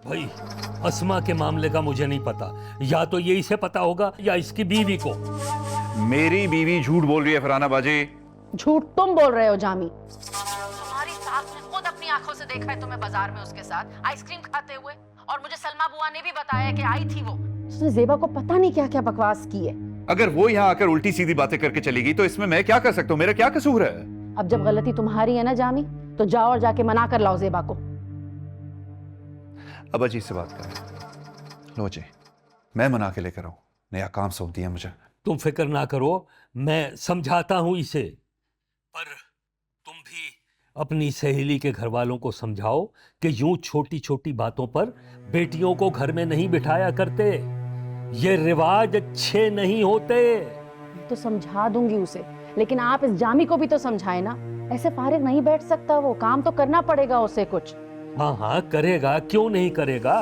भाई अस्मा के मामले का मुझे नहीं पता, या तो ये इसे पता होगा या इसकी बीवी को। मेरी बीवी झूठ बोल रही है फरहाना बाजी। झूठ तुम बोल रहे हो जामी। तुम्हारी सास ने खुद अपनी आंखों से देखा है तुम्हें बाजार में उसके साथ आइसक्रीम खाते हुए, और मुझे सलमा बुआ ने भी बताया कि आई थी वो। उसने जेबा को पता नहीं क्या क्या बकवास की है। अगर वो यहाँ आकर उल्टी सीधी बातें करके चलेगी तो इसमें मैं क्या कर सकता हूँ? मेरा क्या कसूर है? अब जब गलती तुम्हारी है ना जामी, तो जाओ और जाके मना कर लाओ जेबा को। अब्बा जी से बात करें। लो जी, मैं मना के लेकर आऊं। नया काम सौंप दिया मुझे। तुम फिक्र ना करो, मैं समझाता हूं इसे। पर तुम भी अपनी सहेली के घर वालों को समझाओ कि यूं छोटी छोटी बातों पर बेटियों को घर में नहीं बिठाया करते। ये रिवाज अच्छे नहीं होते। तो समझा दूंगी उसे, लेकिन आप इस जामी को भी तो समझाए ना। ऐसे फारिग नहीं बैठ सकता वो, काम तो करना पड़ेगा उसे कुछ। हाँ हाँ करेगा, क्यों नहीं करेगा।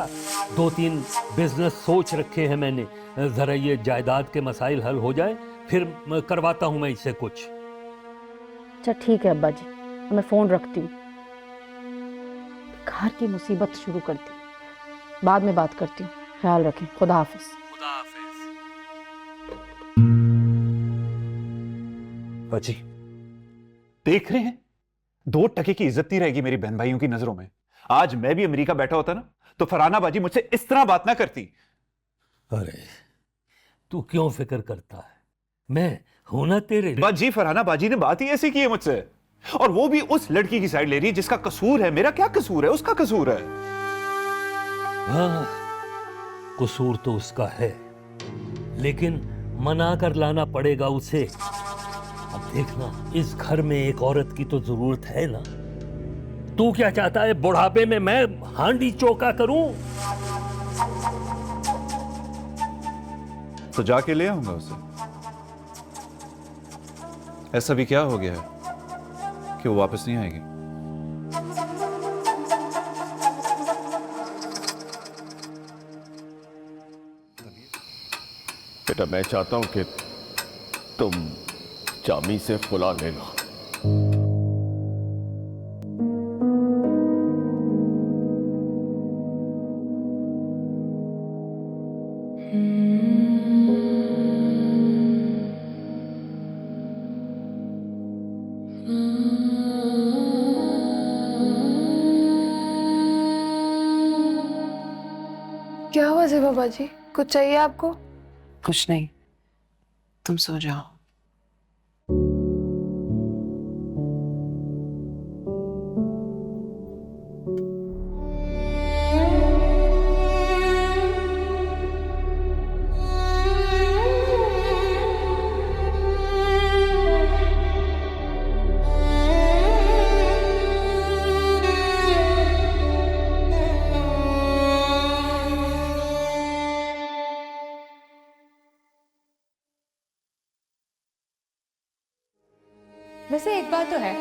2-3 बिजनेस सोच रखे हैं मैंने। जरा ये जायदाद के मसाइल हल हो जाए फिर करवाता हूं मैं इससे कुछ। अच्छा ठीक है अब्बा जी, मैं फोन रखती हूँ। घर की मुसीबत शुरू करती हूँ, बाद में बात करती हूँ। ख्याल रखें, खुदा हाफिज। बाजी देख रहे हैं, 2 टके की इज्जत नहीं रहेगी मेरी बहन भाइयों की नजरों में। आज मैं भी अमेरिका बैठा होता ना तो फरहाना बाजी मुझसे इस तरह बात ना करती। अरे तू क्यों फिक्र करता है, मैं हूं ना तेरे। बाजी फरहाना बाजी ने बात ही ऐसी की है मुझसे, और वो भी उस लड़की की साइड ले रही है जिसका कसूर है। मेरा क्या कसूर है? उसका कसूर है। हाँ कसूर तो उसका है, लेकिन मना कर लाना पड़ेगा उसे। अब देखना, इस घर में एक औरत की तो जरूरत है ना। तू क्या चाहता है, बुढ़ापे में मैं हांडी चौका करूं? तो जाके ले आऊंगा उसे। ऐसा भी क्या हो गया है कि वो वापस नहीं आएगी? बेटा मैं चाहता हूं कि तुम जामी से खुला लेना। क्या हुआ ज़ेबा बाजी, कुछ चाहिए आपको? कुछ नहीं, तुम सो जाओ। वैसे एक बात तो है,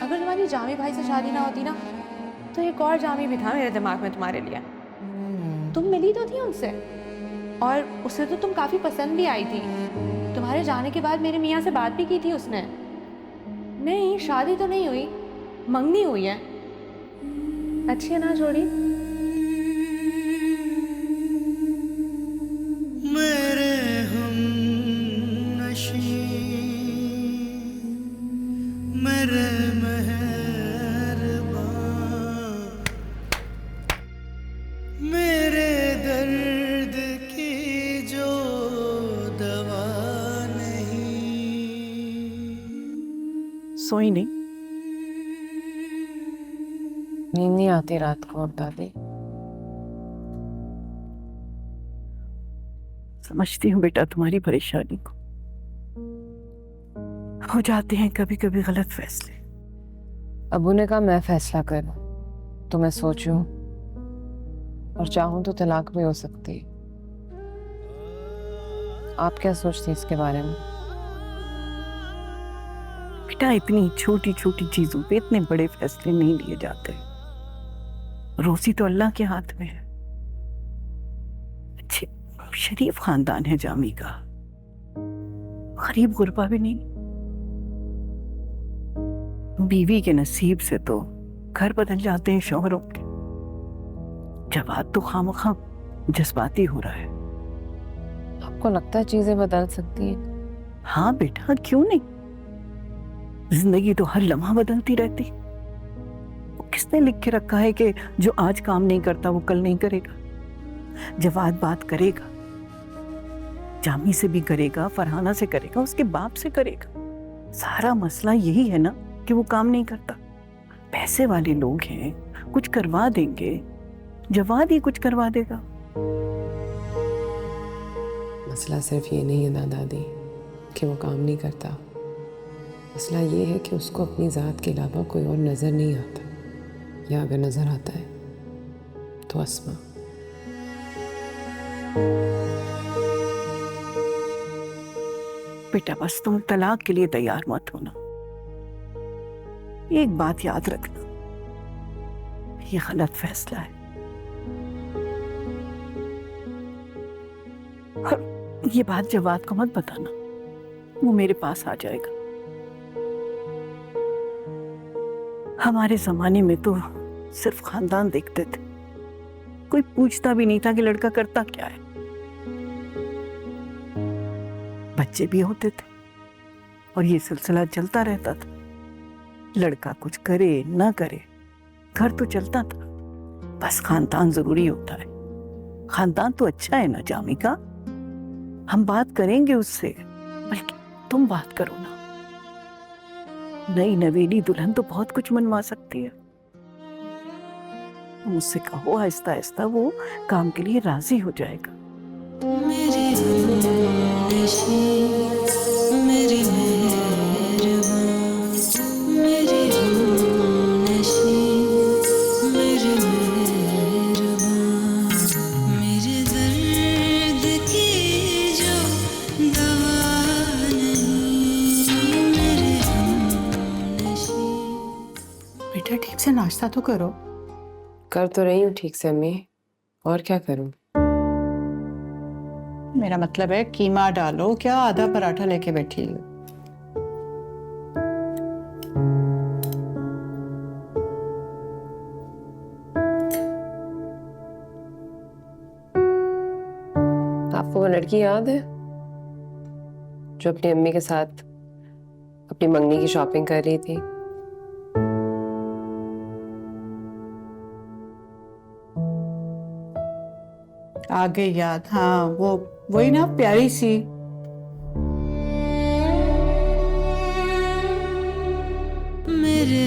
अगर तुम्हारी जामी भाई से शादी ना होती ना, तो एक और जामी भी था मेरे दिमाग में तुम्हारे लिए। तुम मिली तो थी उनसे, और उसे तो तुम काफ़ी पसंद भी आई थी। तुम्हारे जाने के बाद मेरे मियाँ से बात भी की थी उसने। नहीं, शादी तो नहीं हुई, मंगनी हुई है। अच्छी है ना जोड़ी? सोई नहीं? नींद नहीं आती रात को अब दादी? समझती हूँ बेटा तुम्हारी परेशानी को। हो जाते हैं कभी कभी गलत फैसले। अबू ने कहा मैं फैसला करूं, तो मैं सोचूं और चाहूं तो तलाक भी हो सकती है। आप क्या सोचती हैं इसके बारे में? बेटा इतनी छोटी छोटी चीजों पे इतने बड़े फैसले नहीं लिए जाते। रोजी तो अल्लाह के हाथ में है। अच्छे शरीफ खानदान है जामी का, गरीब गुरबा भी नहीं। बीवी के नसीब से तो घर बदल जाते हैं शौहरों के। जवाब तो खामखा जज्बाती हो रहा है। आपको लगता है चीजें बदल सकती हैं? हाँ बेटा, क्यों नहीं? जिंदगी तो हर लम्हा बदलती रहती। वो किसने लिख के रखा है कि जो आज काम नहीं करता वो कल नहीं करेगा? जवाद बात करेगा, जामी से भी करेगा, फरहाना से करेगा, उसके बाप से करेगा। सारा मसला यही है ना कि वो काम नहीं करता। पैसे वाले लोग हैं, कुछ करवा देंगे, जवाद ही कुछ करवा देगा। मसला सिर्फ ये नहीं है दादी कि वो काम नहीं करता। मसला ये है कि उसको अपनी ज़ात के अलावा कोई और नज़र नहीं आता, या अगर नज़र आता है तो अस्मा। बेटा बस तुम तलाक के लिए तैयार मत होना। एक बात याद रखना, ये गलत फैसला है। और ये बात जवाद को मत बताना, वो मेरे पास आ जाएगा। हमारे जमाने में तो सिर्फ खानदान देखते थे, कोई पूछता भी नहीं था कि लड़का करता क्या है। बच्चे भी होते थे और ये सिलसिला चलता रहता था। लड़का कुछ करे ना करे, घर तो चलता था। बस खानदान जरूरी होता है। खानदान तो अच्छा है ना जामी का, हम बात करेंगे उससे, बल्कि तुम बात करो ना। नई नवेली दुल्हन तो बहुत कुछ मनवा सकती है। तुम उससे कहो, आहिस्ता आहिस्ता वो काम के लिए राजी हो जाएगा। बेटा ठीक से नाश्ता तो करो। कर तो रही हूँ ठीक से अम्मी, और क्या करूँ? मेरा मतलब है कीमा डालो, क्या आधा पराठा लेके बैठी हो? आपको वो लड़की याद है जो अपनी अम्मी के साथ अपनी मंगनी की शॉपिंग कर रही थी? आ गई याद। हाँ, वो वही ना, प्यारी सी। मेरे